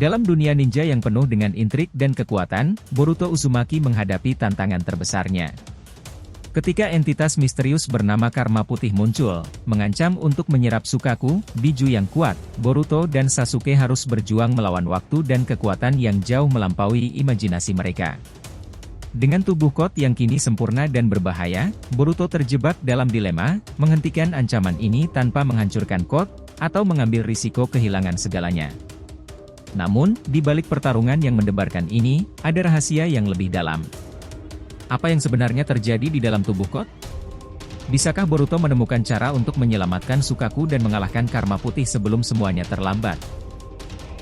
Dalam dunia ninja yang penuh dengan intrik dan kekuatan, Boruto Uzumaki menghadapi tantangan terbesarnya. Ketika entitas misterius bernama Karma Putih muncul, mengancam untuk menyerap Sukaku, biju yang kuat, Boruto dan Sasuke harus berjuang melawan waktu dan kekuatan yang jauh melampaui imajinasi mereka. Dengan tubuh Kot yang kini sempurna dan berbahaya, Boruto terjebak dalam dilema, menghentikan ancaman ini tanpa menghancurkan Kot, atau mengambil risiko kehilangan segalanya. Namun, di balik pertarungan yang mendebarkan ini, ada rahasia yang lebih dalam. Apa yang sebenarnya terjadi di dalam tubuh Kot? Bisakah Boruto menemukan cara untuk menyelamatkan Sukaku dan mengalahkan Karma Putih sebelum semuanya terlambat?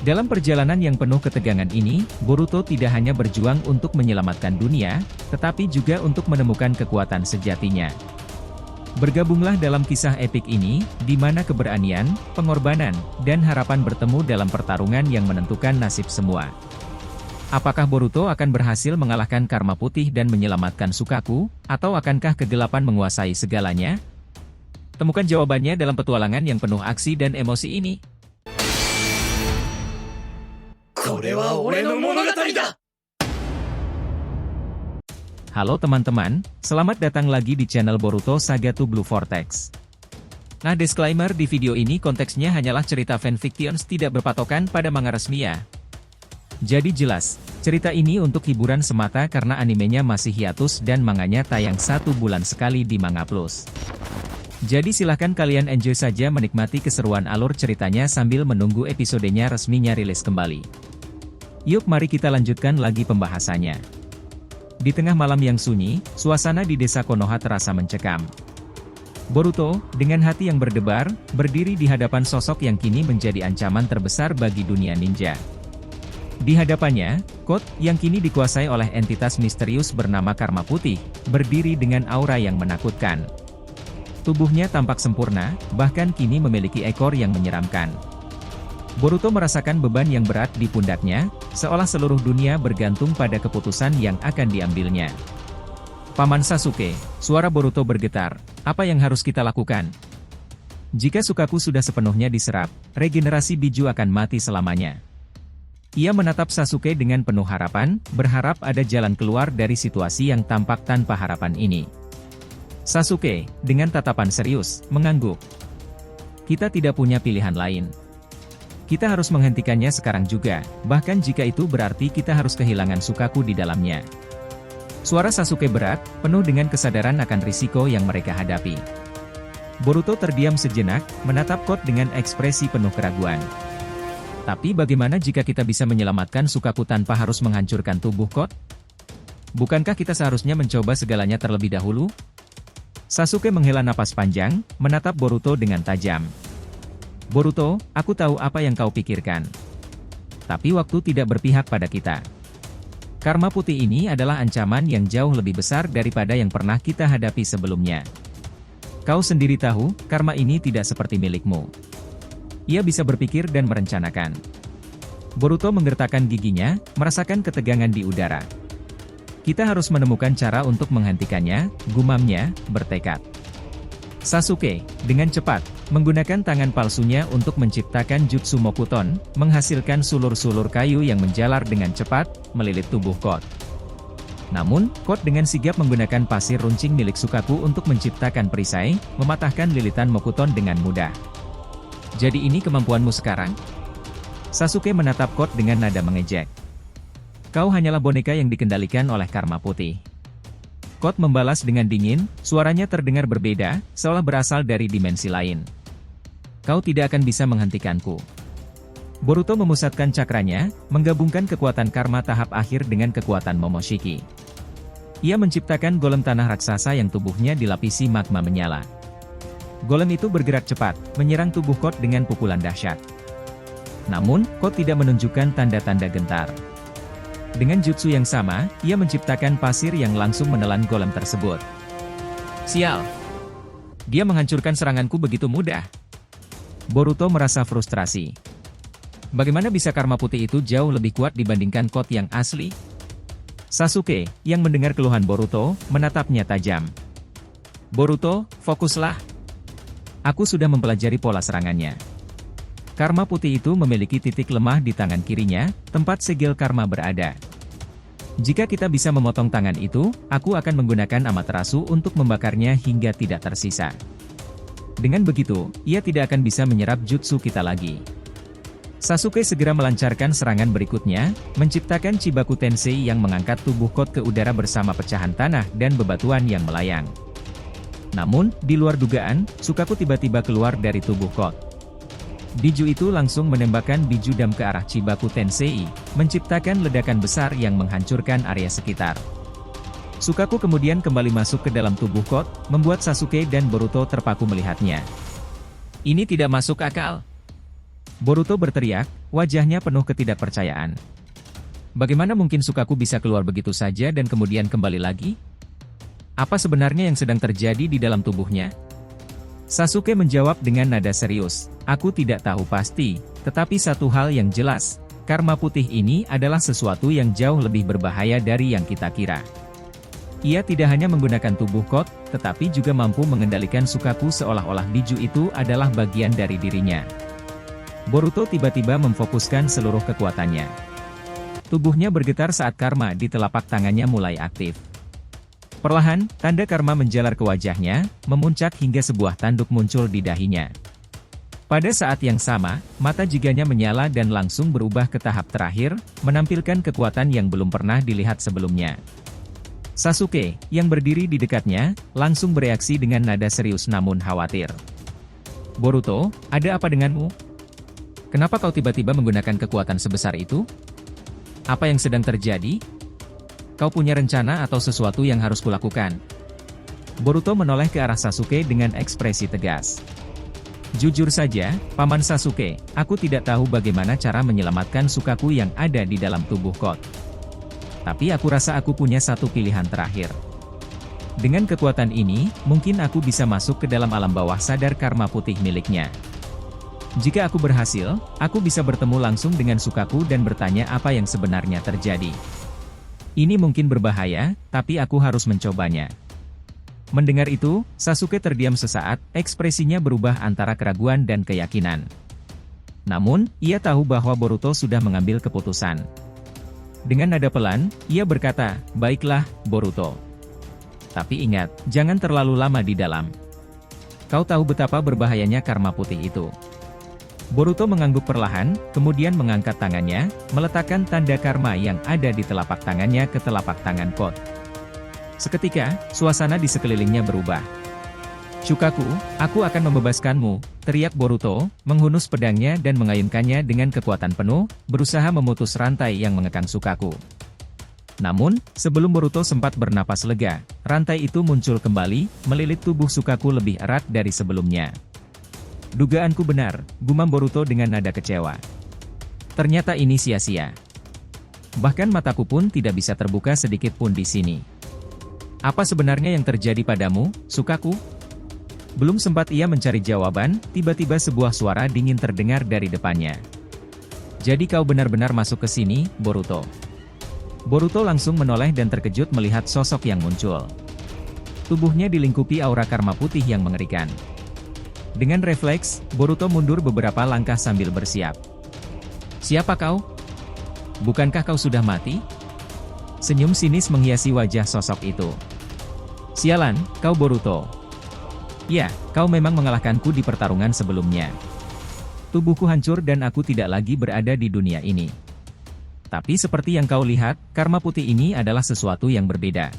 Dalam perjalanan yang penuh ketegangan ini, Boruto tidak hanya berjuang untuk menyelamatkan dunia, tetapi juga untuk menemukan kekuatan sejatinya. Bergabunglah dalam kisah epik ini, di mana keberanian, pengorbanan, dan harapan bertemu dalam pertarungan yang menentukan nasib semua. Apakah Boruto akan berhasil mengalahkan Karma Putih dan menyelamatkan Sukaku, atau akankah kegelapan menguasai segalanya? Temukan jawabannya dalam petualangan yang penuh aksi dan emosi ini. Halo teman-teman, selamat datang lagi di channel Boruto Saga to Blue Vortex. Nah, disclaimer di video ini konteksnya hanyalah cerita fanfictions tidak berpatokan pada manga resmi ya. Jadi jelas, cerita ini untuk hiburan semata karena animenya masih hiatus dan manganya tayang 1 bulan sekali di Manga Plus. Jadi silahkan kalian enjoy saja menikmati keseruan alur ceritanya sambil menunggu episodenya resminya rilis kembali. Yuk mari kita lanjutkan lagi pembahasannya. Di tengah malam yang sunyi, suasana di desa Konoha terasa mencekam. Boruto, dengan hati yang berdebar, berdiri di hadapan sosok yang kini menjadi ancaman terbesar bagi dunia ninja. Di hadapannya, Kot, yang kini dikuasai oleh entitas misterius bernama Karma Putih, berdiri dengan aura yang menakutkan. Tubuhnya tampak sempurna, bahkan kini memiliki ekor yang menyeramkan. Boruto merasakan beban yang berat di pundaknya, seolah seluruh dunia bergantung pada keputusan yang akan diambilnya. Paman Sasuke, suara Boruto bergetar, apa yang harus kita lakukan? Jika Sukaku sudah sepenuhnya diserap, regenerasi biju akan mati selamanya. Ia menatap Sasuke dengan penuh harapan, berharap ada jalan keluar dari situasi yang tampak tanpa harapan ini. Sasuke, dengan tatapan serius, mengangguk. Kita tidak punya pilihan lain. Kita harus menghentikannya sekarang juga, bahkan jika itu berarti kita harus kehilangan Sukaku di dalamnya. Suara Sasuke berat, penuh dengan kesadaran akan risiko yang mereka hadapi. Boruto terdiam sejenak, menatap Kot dengan ekspresi penuh keraguan. Tapi bagaimana jika kita bisa menyelamatkan Sukaku tanpa harus menghancurkan tubuh Kot? Bukankah kita seharusnya mencoba segalanya terlebih dahulu? Sasuke menghela napas panjang, menatap Boruto dengan tajam. Boruto, aku tahu apa yang kau pikirkan. Tapi waktu tidak berpihak pada kita. Karma Putih ini adalah ancaman yang jauh lebih besar daripada yang pernah kita hadapi sebelumnya. Kau sendiri tahu, karma ini tidak seperti milikmu. Ia bisa berpikir dan merencanakan. Boruto menggertakkan giginya, merasakan ketegangan di udara. Kita harus menemukan cara untuk menghentikannya, gumamnya, bertekad. Sasuke, dengan cepat, menggunakan tangan palsunya untuk menciptakan Jutsu Mokuton, menghasilkan sulur-sulur kayu yang menjalar dengan cepat, melilit tubuh Kot. Namun, Kot dengan sigap menggunakan pasir runcing milik Sukaku untuk menciptakan perisai, mematahkan lilitan Mokuton dengan mudah. Jadi ini kemampuanmu sekarang? Sasuke menatap Kot dengan nada mengejek. Kau hanyalah boneka yang dikendalikan oleh Karma Putih. Kot membalas dengan dingin, suaranya terdengar berbeda, seolah berasal dari dimensi lain. Kau tidak akan bisa menghentikanku. Boruto memusatkan cakranya, menggabungkan kekuatan karma tahap akhir dengan kekuatan Momoshiki. Ia menciptakan golem tanah raksasa yang tubuhnya dilapisi magma menyala. Golem itu bergerak cepat, menyerang tubuh Kot dengan pukulan dahsyat. Namun, Kot tidak menunjukkan tanda-tanda gentar. Dengan jutsu yang sama, ia menciptakan pasir yang langsung menelan golem tersebut. Sial! Dia menghancurkan seranganku begitu mudah. Boruto merasa frustrasi. Bagaimana bisa Karma Putih itu jauh lebih kuat dibandingkan Kot yang asli? Sasuke, yang mendengar keluhan Boruto, menatapnya tajam. Boruto, fokuslah. Aku sudah mempelajari pola serangannya. Karma putih itu memiliki titik lemah di tangan kirinya, tempat segel karma berada. Jika kita bisa memotong tangan itu, aku akan menggunakan Amaterasu untuk membakarnya hingga tidak tersisa. Dengan begitu, ia tidak akan bisa menyerap jutsu kita lagi. Sasuke segera melancarkan serangan berikutnya, menciptakan Chibaku Tensei yang mengangkat tubuh Kot ke udara bersama pecahan tanah dan bebatuan yang melayang. Namun, di luar dugaan, Sukaku tiba-tiba keluar dari tubuh Kot. Biju itu langsung menembakkan biju dam ke arah Chibaku Tensei, menciptakan ledakan besar yang menghancurkan area sekitar. Sukaku kemudian kembali masuk ke dalam tubuh Kot, membuat Sasuke dan Boruto terpaku melihatnya. Ini tidak masuk akal. Boruto berteriak, wajahnya penuh ketidakpercayaan. Bagaimana mungkin Sukaku bisa keluar begitu saja dan kemudian kembali lagi? Apa sebenarnya yang sedang terjadi di dalam tubuhnya? Sasuke menjawab dengan nada serius, aku tidak tahu pasti, tetapi satu hal yang jelas, karma putih ini adalah sesuatu yang jauh lebih berbahaya dari yang kita kira. Ia tidak hanya menggunakan tubuh Kot, tetapi juga mampu mengendalikan Sukaku seolah-olah biju itu adalah bagian dari dirinya. Boruto tiba-tiba memfokuskan seluruh kekuatannya. Tubuhnya bergetar saat karma di telapak tangannya mulai aktif. Perlahan, tanda karma menjalar ke wajahnya, memuncak hingga sebuah tanduk muncul di dahinya. Pada saat yang sama, mata jiganya menyala dan langsung berubah ke tahap terakhir, menampilkan kekuatan yang belum pernah dilihat sebelumnya. Sasuke, yang berdiri di dekatnya, langsung bereaksi dengan nada serius namun khawatir. Boruto, ada apa denganmu? Kenapa kau tiba-tiba menggunakan kekuatan sebesar itu? Apa yang sedang terjadi? Kau punya rencana atau sesuatu yang harus kulakukan? Boruto menoleh ke arah Sasuke dengan ekspresi tegas. Jujur saja, Paman Sasuke, aku tidak tahu bagaimana cara menyelamatkan Sukaku yang ada di dalam tubuh Kot. Tapi aku rasa aku punya satu pilihan terakhir. Dengan kekuatan ini, mungkin aku bisa masuk ke dalam alam bawah sadar karma putih miliknya. Jika aku berhasil, aku bisa bertemu langsung dengan Sukaku dan bertanya apa yang sebenarnya terjadi. Ini mungkin berbahaya, tapi aku harus mencobanya. Mendengar itu, Sasuke terdiam sesaat, ekspresinya berubah antara keraguan dan keyakinan. Namun, ia tahu bahwa Boruto sudah mengambil keputusan. Dengan nada pelan, ia berkata, baiklah, Boruto. Tapi ingat, jangan terlalu lama di dalam. Kau tahu betapa berbahayanya karma putih itu. Boruto mengangguk perlahan, kemudian mengangkat tangannya, meletakkan tanda karma yang ada di telapak tangannya ke telapak tangan Kot. Seketika, suasana di sekelilingnya berubah. Shukaku, aku akan membebaskanmu, teriak Boruto, menghunus pedangnya dan mengayunkannya dengan kekuatan penuh, berusaha memutus rantai yang mengekang Shukaku. Namun, sebelum Boruto sempat bernapas lega, rantai itu muncul kembali, melilit tubuh Shukaku lebih erat dari sebelumnya. Dugaanku benar, gumam Boruto dengan nada kecewa. Ternyata ini sia-sia. Bahkan mataku pun tidak bisa terbuka sedikit pun di sini. Apa sebenarnya yang terjadi padamu, Sukaku? Belum sempat ia mencari jawaban, tiba-tiba sebuah suara dingin terdengar dari depannya. Jadi kau benar-benar masuk ke sini, Boruto. Boruto langsung menoleh dan terkejut melihat sosok yang muncul. Tubuhnya dilingkupi aura karma putih yang mengerikan. Dengan refleks, Boruto mundur beberapa langkah sambil bersiap. Siapa kau? Bukankah kau sudah mati? Senyum sinis menghiasi wajah sosok itu. Sialan, kau Boruto. Ya, kau memang mengalahkanku di pertarungan sebelumnya. Tubuhku hancur dan aku tidak lagi berada di dunia ini. Tapi seperti yang kau lihat, karma putih ini adalah sesuatu yang berbeda.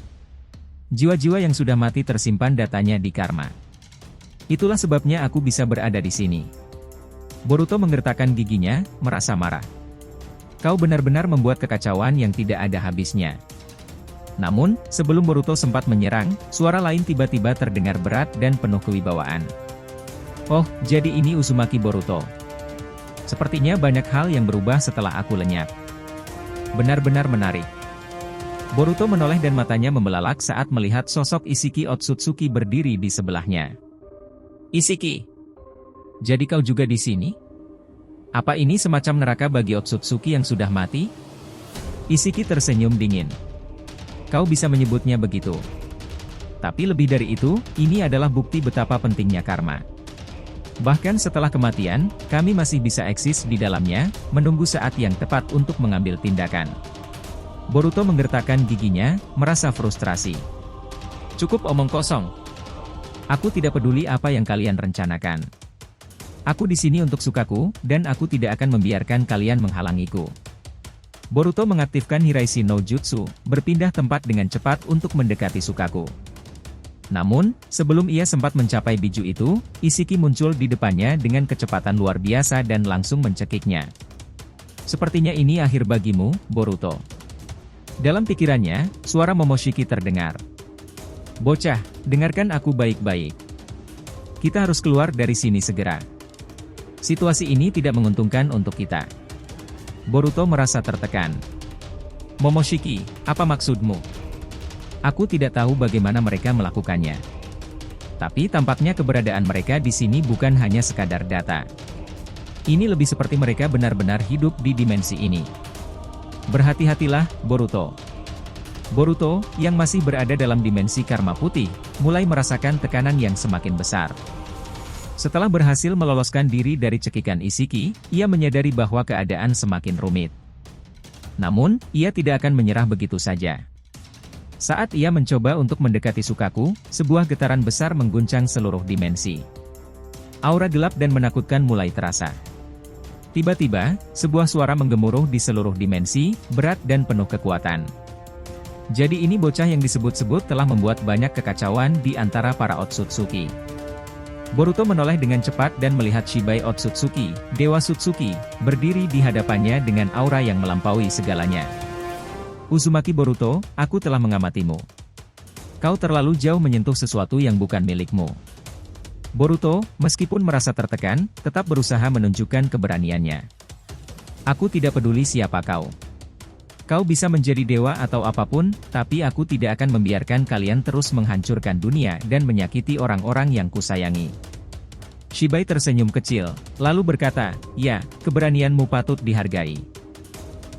Jiwa-jiwa yang sudah mati tersimpan datanya di karma. Itulah sebabnya aku bisa berada di sini. Boruto menggertakkan giginya, merasa marah. Kau benar-benar membuat kekacauan yang tidak ada habisnya. Namun, sebelum Boruto sempat menyerang, suara lain tiba-tiba terdengar berat dan penuh kewibawaan. Oh, jadi ini Uzumaki Boruto. Sepertinya banyak hal yang berubah setelah aku lenyap. Benar-benar menarik. Boruto menoleh dan matanya membelalak saat melihat sosok Isshiki Otsutsuki berdiri di sebelahnya. Isshiki, jadi kau juga di sini? Apa ini semacam neraka bagi Otsutsuki yang sudah mati? Isshiki tersenyum dingin. Kau bisa menyebutnya begitu. Tapi lebih dari itu, ini adalah bukti betapa pentingnya karma. Bahkan setelah kematian, kami masih bisa eksis di dalamnya, menunggu saat yang tepat untuk mengambil tindakan. Boruto menggertakkan giginya, merasa frustrasi. Cukup omong kosong. Aku tidak peduli apa yang kalian rencanakan. Aku di sini untuk Sukaku, dan aku tidak akan membiarkan kalian menghalangiku. Boruto mengaktifkan Hiraishi no Jutsu, berpindah tempat dengan cepat untuk mendekati Sukaku. Namun, sebelum ia sempat mencapai biju itu, Isshiki muncul di depannya dengan kecepatan luar biasa dan langsung mencekiknya. Sepertinya ini akhir bagimu, Boruto. Dalam pikirannya, suara Momoshiki terdengar. Bocah, dengarkan aku baik-baik. Kita harus keluar dari sini segera. Situasi ini tidak menguntungkan untuk kita. Boruto merasa tertekan. Momoshiki, apa maksudmu? Aku tidak tahu bagaimana mereka melakukannya. Tapi tampaknya keberadaan mereka di sini bukan hanya sekadar data. Ini lebih seperti mereka benar-benar hidup di dimensi ini. Berhati-hatilah, Boruto. Boruto, yang masih berada dalam dimensi karma putih, mulai merasakan tekanan yang semakin besar. Setelah berhasil meloloskan diri dari cekikan Isshiki, ia menyadari bahwa keadaan semakin rumit. Namun, ia tidak akan menyerah begitu saja. Saat ia mencoba untuk mendekati Sukaku, sebuah getaran besar mengguncang seluruh dimensi. Aura gelap dan menakutkan mulai terasa. Tiba-tiba, sebuah suara menggemuruh di seluruh dimensi, berat dan penuh kekuatan. Jadi ini bocah yang disebut-sebut telah membuat banyak kekacauan di antara para Otsutsuki. Boruto menoleh dengan cepat dan melihat Shibai Otsutsuki, Dewa Sutsuki, berdiri di hadapannya dengan aura yang melampaui segalanya. Uzumaki Boruto, aku telah mengamatimu. Kau terlalu jauh menyentuh sesuatu yang bukan milikmu. Boruto, meskipun merasa tertekan, tetap berusaha menunjukkan keberaniannya. Aku tidak peduli siapa kau. Kau bisa menjadi dewa atau apapun, tapi aku tidak akan membiarkan kalian terus menghancurkan dunia dan menyakiti orang-orang yang kusayangi. Shibai tersenyum kecil, lalu berkata, ya, keberanianmu patut dihargai.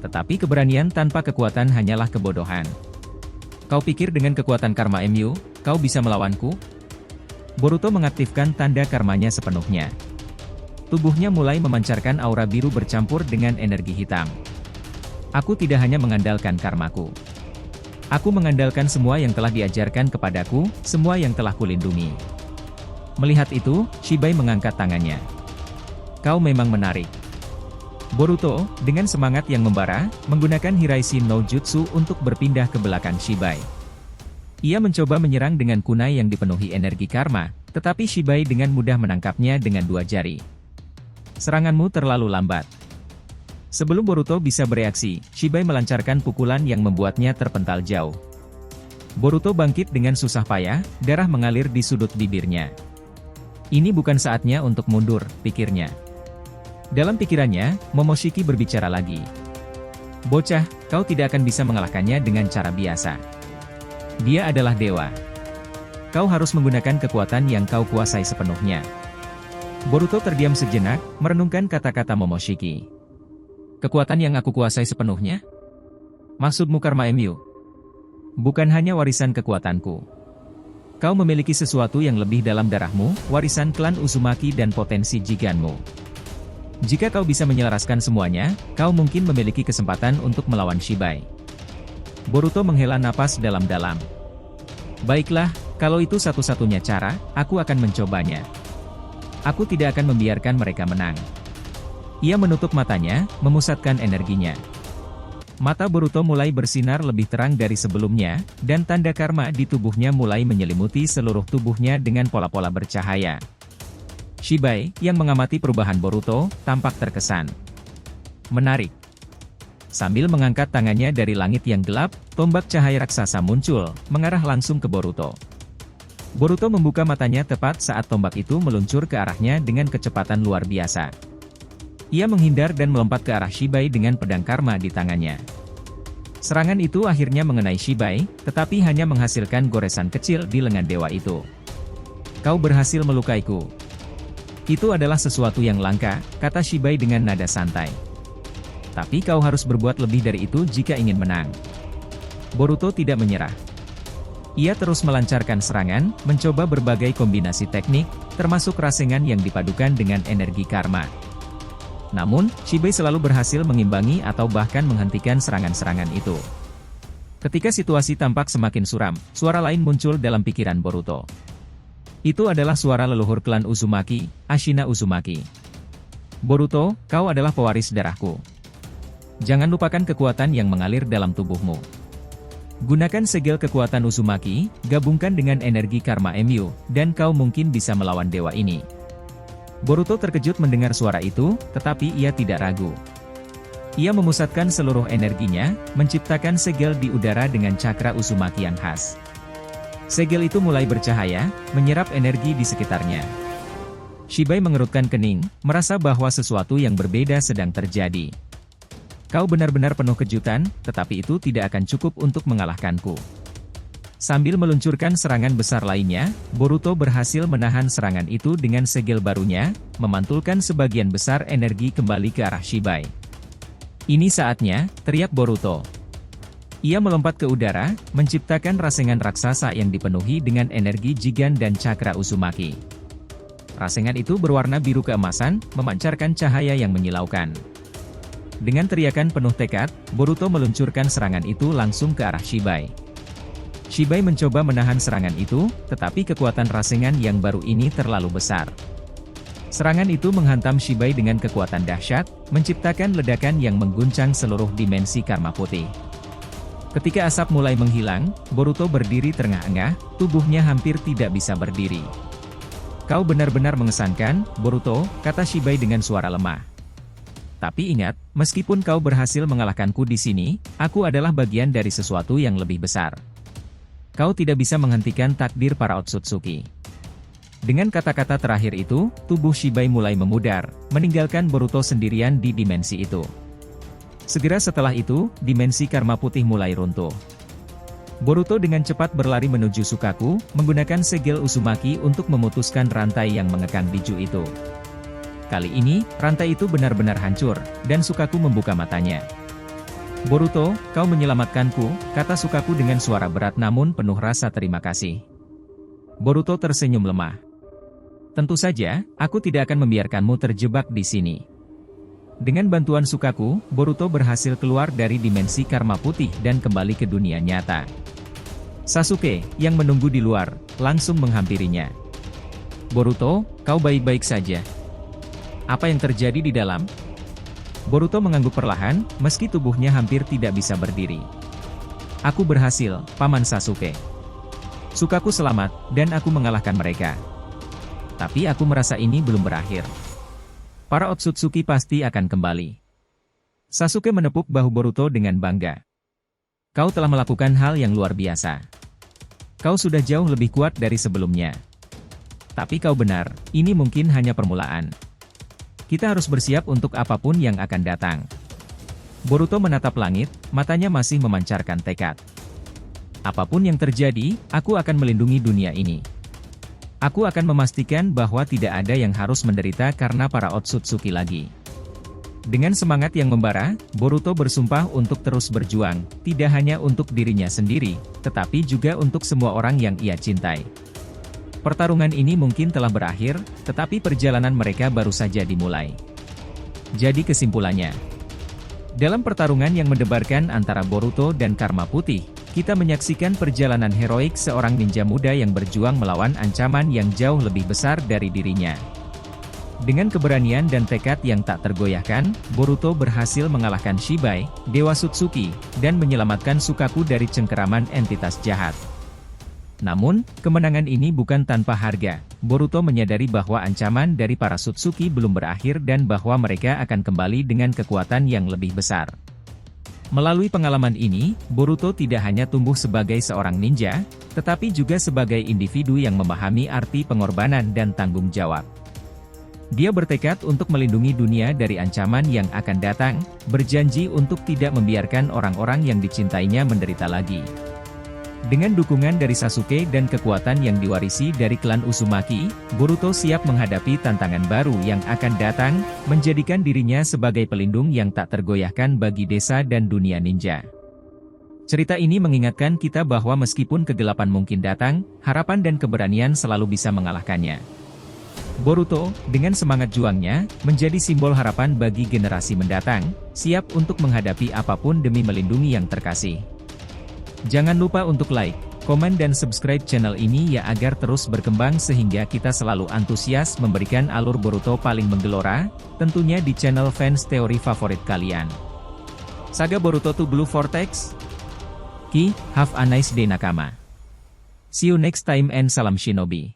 Tetapi keberanian tanpa kekuatan hanyalah kebodohan. Kau pikir dengan kekuatan karma MU, kau bisa melawanku? Boruto mengaktifkan tanda karmanya sepenuhnya. Tubuhnya mulai memancarkan aura biru bercampur dengan energi hitam. Aku tidak hanya mengandalkan karmaku. Aku mengandalkan semua yang telah diajarkan kepadaku, semua yang telah kulindungi. Melihat itu, Shibai mengangkat tangannya. Kau memang menarik. Boruto, dengan semangat yang membara, menggunakan Hiraishi no Jutsu untuk berpindah ke belakang Shibai. Ia mencoba menyerang dengan kunai yang dipenuhi energi karma, tetapi Shibai dengan mudah menangkapnya dengan dua jari. Seranganmu terlalu lambat. Sebelum Boruto bisa bereaksi, Shibai melancarkan pukulan yang membuatnya terpental jauh. Boruto bangkit dengan susah payah, darah mengalir di sudut bibirnya. Ini bukan saatnya untuk mundur, pikirnya. Dalam pikirannya, Momoshiki berbicara lagi. Bocah, kau tidak akan bisa mengalahkannya dengan cara biasa. Dia adalah dewa. Kau harus menggunakan kekuatan yang kau kuasai sepenuhnya. Boruto terdiam sejenak, merenungkan kata-kata Momoshiki. Kekuatan yang aku kuasai sepenuhnya? Maksudmu karma MU? Bukan hanya warisan kekuatanku. Kau memiliki sesuatu yang lebih dalam darahmu, warisan klan Uzumaki dan potensi jiganmu. Jika kau bisa menyelaraskan semuanya, kau mungkin memiliki kesempatan untuk melawan Shibai. Boruto menghela napas dalam-dalam. Baiklah, kalau itu satu-satunya cara, aku akan mencobanya. Aku tidak akan membiarkan mereka menang. Ia menutup matanya, memusatkan energinya. Mata Boruto mulai bersinar lebih terang dari sebelumnya, dan tanda karma di tubuhnya mulai menyelimuti seluruh tubuhnya dengan pola-pola bercahaya. Shibai, yang mengamati perubahan Boruto, tampak terkesan. Menarik. Sambil mengangkat tangannya dari langit yang gelap, tombak cahaya raksasa muncul, mengarah langsung ke Boruto. Boruto membuka matanya tepat saat tombak itu meluncur ke arahnya dengan kecepatan luar biasa. Ia menghindar dan melompat ke arah Shibai dengan pedang karma di tangannya. Serangan itu akhirnya mengenai Shibai, tetapi hanya menghasilkan goresan kecil di lengan dewa itu. Kau berhasil melukaiku. Itu adalah sesuatu yang langka, kata Shibai dengan nada santai. Tapi kau harus berbuat lebih dari itu jika ingin menang. Boruto tidak menyerah. Ia terus melancarkan serangan, mencoba berbagai kombinasi teknik, termasuk rasengan yang dipadukan dengan energi karma. Namun, Shibai selalu berhasil mengimbangi atau bahkan menghentikan serangan-serangan itu. Ketika situasi tampak semakin suram, suara lain muncul dalam pikiran Boruto. Itu adalah suara leluhur klan Uzumaki, Ashina Uzumaki. Boruto, kau adalah pewaris darahku. Jangan lupakan kekuatan yang mengalir dalam tubuhmu. Gunakan segel kekuatan Uzumaki, gabungkan dengan energi karma MU, dan kau mungkin bisa melawan dewa ini. Boruto terkejut mendengar suara itu, tetapi ia tidak ragu. Ia memusatkan seluruh energinya, menciptakan segel di udara dengan cakra Uzumaki yang khas. Segel itu mulai bercahaya, menyerap energi di sekitarnya. Shibai mengerutkan kening, merasa bahwa sesuatu yang berbeda sedang terjadi. Kau benar-benar penuh kejutan, tetapi itu tidak akan cukup untuk mengalahkanku. Sambil meluncurkan serangan besar lainnya, Boruto berhasil menahan serangan itu dengan segel barunya, memantulkan sebagian besar energi kembali ke arah Shibai. Ini saatnya, teriak Boruto. Ia melompat ke udara, menciptakan rasengan raksasa yang dipenuhi dengan energi Jigan dan cakra Uzumaki. Rasengan itu berwarna biru keemasan, memancarkan cahaya yang menyilaukan. Dengan teriakan penuh tekad, Boruto meluncurkan serangan itu langsung ke arah Shibai. Shibai mencoba menahan serangan itu, tetapi kekuatan rasengan yang baru ini terlalu besar. Serangan itu menghantam Shibai dengan kekuatan dahsyat, menciptakan ledakan yang mengguncang seluruh dimensi karma putih. Ketika asap mulai menghilang, Boruto berdiri terengah-engah, tubuhnya hampir tidak bisa berdiri. Kau benar-benar mengesankan, Boruto, kata Shibai dengan suara lemah. Tapi ingat, meskipun kau berhasil mengalahkanku di sini, aku adalah bagian dari sesuatu yang lebih besar. Kau tidak bisa menghentikan takdir para Otsutsuki. Dengan kata-kata terakhir itu, tubuh Shibai mulai memudar, meninggalkan Boruto sendirian di dimensi itu. Segera setelah itu, dimensi karma putih mulai runtuh. Boruto dengan cepat berlari menuju Sukaku, menggunakan segel Uzumaki untuk memutuskan rantai yang mengekang biju itu. Kali ini, rantai itu benar-benar hancur, dan Sukaku membuka matanya. Boruto, kau menyelamatkanku, kata Sukaku dengan suara berat namun penuh rasa terima kasih. Boruto tersenyum lemah. Tentu saja, aku tidak akan membiarkanmu terjebak di sini. Dengan bantuan Sukaku, Boruto berhasil keluar dari dimensi karma putih dan kembali ke dunia nyata. Sasuke, yang menunggu di luar, langsung menghampirinya. Boruto, kau baik-baik saja. Apa yang terjadi di dalam? Boruto mengangguk perlahan, meski tubuhnya hampir tidak bisa berdiri. Aku berhasil, Paman Sasuke. Sukaku selamat, dan aku mengalahkan mereka. Tapi aku merasa ini belum berakhir. Para Otsutsuki pasti akan kembali. Sasuke menepuk bahu Boruto dengan bangga. Kau telah melakukan hal yang luar biasa. Kau sudah jauh lebih kuat dari sebelumnya. Tapi kau benar, ini mungkin hanya permulaan. Kita harus bersiap untuk apapun yang akan datang. Boruto menatap langit, matanya masih memancarkan tekad. Apapun yang terjadi, aku akan melindungi dunia ini. Aku akan memastikan bahwa tidak ada yang harus menderita karena para Otsutsuki lagi. Dengan semangat yang membara, Boruto bersumpah untuk terus berjuang, tidak hanya untuk dirinya sendiri, tetapi juga untuk semua orang yang ia cintai. Pertarungan ini mungkin telah berakhir, tetapi perjalanan mereka baru saja dimulai. Jadi kesimpulannya, dalam pertarungan yang mendebarkan antara Boruto dan Karma Putih, kita menyaksikan perjalanan heroik seorang ninja muda yang berjuang melawan ancaman yang jauh lebih besar dari dirinya. Dengan keberanian dan tekad yang tak tergoyahkan, Boruto berhasil mengalahkan Shibai, Dewa Sutsuki, dan menyelamatkan Sukaku dari cengkeraman entitas jahat. Namun, kemenangan ini bukan tanpa harga. Boruto menyadari bahwa ancaman dari para Sutsuki belum berakhir dan bahwa mereka akan kembali dengan kekuatan yang lebih besar. Melalui pengalaman ini, Boruto tidak hanya tumbuh sebagai seorang ninja, tetapi juga sebagai individu yang memahami arti pengorbanan dan tanggung jawab. Dia bertekad untuk melindungi dunia dari ancaman yang akan datang, berjanji untuk tidak membiarkan orang-orang yang dicintainya menderita lagi. Dengan dukungan dari Sasuke dan kekuatan yang diwarisi dari klan Uzumaki, Boruto siap menghadapi tantangan baru yang akan datang, menjadikan dirinya sebagai pelindung yang tak tergoyahkan bagi desa dan dunia ninja. Cerita ini mengingatkan kita bahwa meskipun kegelapan mungkin datang, harapan dan keberanian selalu bisa mengalahkannya. Boruto, dengan semangat juangnya, menjadi simbol harapan bagi generasi mendatang, siap untuk menghadapi apapun demi melindungi yang terkasih. Jangan lupa untuk like, komen dan subscribe channel ini ya agar terus berkembang sehingga kita selalu antusias memberikan alur Boruto paling menggelora, tentunya di channel fans teori favorit kalian. Saga Boruto to Blue Vortex. Have a nice day nakama. See you next time and salam shinobi.